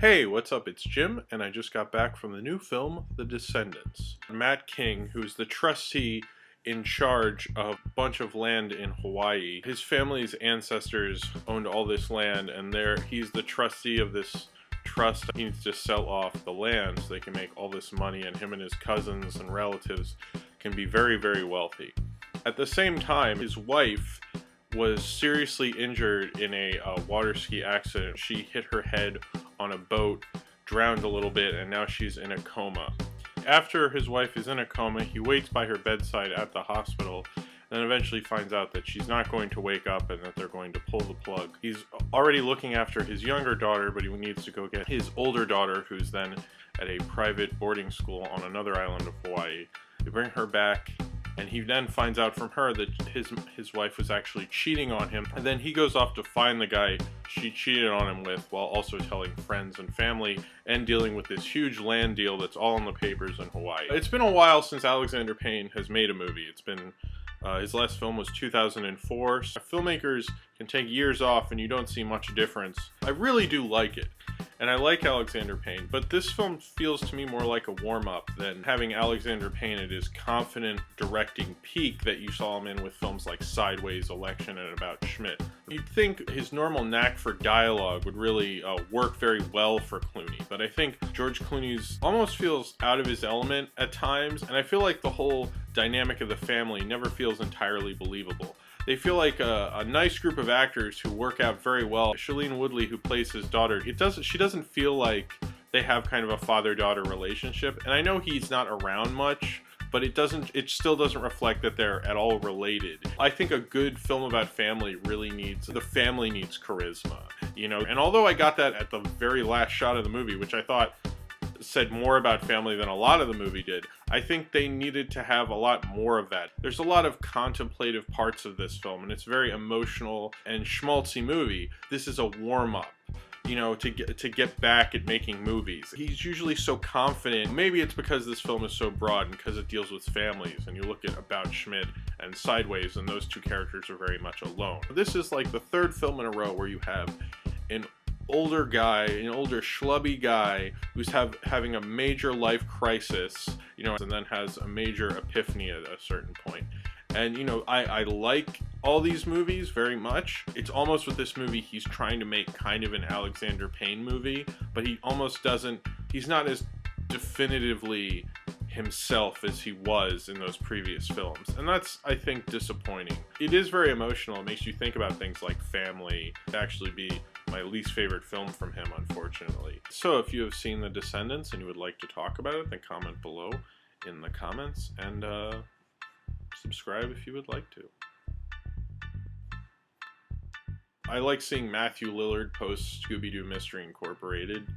Hey, what's up? It's Jim, and I just got back from the new film, The Descendants. Matt King, who's the trustee in charge of a bunch of land in Hawaii, his family's ancestors owned all this land, and he's the trustee of this trust. He needs to sell off the land so they can make all this money, and him and his cousins and relatives can be very, very wealthy. At the same time, his wife was seriously injured in a water ski accident. She hit her head on a boat, drowned a little bit, and now she's in a coma. After his wife is in a coma, he waits by her bedside at the hospital, and then eventually finds out that she's not going to wake up and that they're going to pull the plug. He's already looking after his younger daughter, but he needs to go get his older daughter, who's then at a private boarding school on another island of Hawaii. They bring her back, and he then finds out from her that his wife was actually cheating on him. And then he goes off to find the guy she cheated on him with, while also telling friends and family and dealing with this huge land deal that's all in the papers in Hawaii. It's been a while since Alexander Payne has made a movie. It's been his last film was 2004. Filmmakers can take years off and you don't see much difference. I really do like it, and I like Alexander Payne, but this film feels to me more like a warm-up than having Alexander Payne at his confident directing peak that you saw him in with films like Sideways, Election, and About Schmidt. You'd think his normal knack for dialogue would really work very well for Clooney, but I think George Clooney's almost feels out of his element at times, and I feel like the whole dynamic of the family never feels entirely believable. They feel like a nice group of actors who work out very well. Shailene Woodley, who plays his daughter, she doesn't feel like they have kind of a father-daughter relationship. And I know he's not around much, but it still doesn't reflect that they're at all related. I think a good film about family really the family needs charisma, you know? And although I got that at the very last shot of the movie, which I thought said more about family than a lot of the movie did, I think they needed to have a lot more of that. There's a lot of contemplative parts of this film, and it's a very emotional and schmaltzy movie. This is a warm-up, you know, to get back at making movies. He's usually so confident. Maybe it's because this film is so broad and because it deals with families, and you look at About Schmidt and Sideways, and those two characters are very much alone. This is like the third film in a row where you have an older guy, an older schlubby guy who's having a major life crisis, you know, and then has a major epiphany at a certain point. And, you know, I like all these movies very much. It's almost with this movie, he's trying to make kind of an Alexander Payne movie, but he almost doesn't, he's not as definitively himself as he was in those previous films, and that's, I think, disappointing. It is very emotional. It makes you think about things like family. It'd actually be my least favorite film from him, unfortunately. So if you have seen The Descendants and you would like to talk about it, then comment below in the comments, and subscribe if you would like to. I like seeing Matthew Lillard post Scooby-Doo Mystery Incorporated.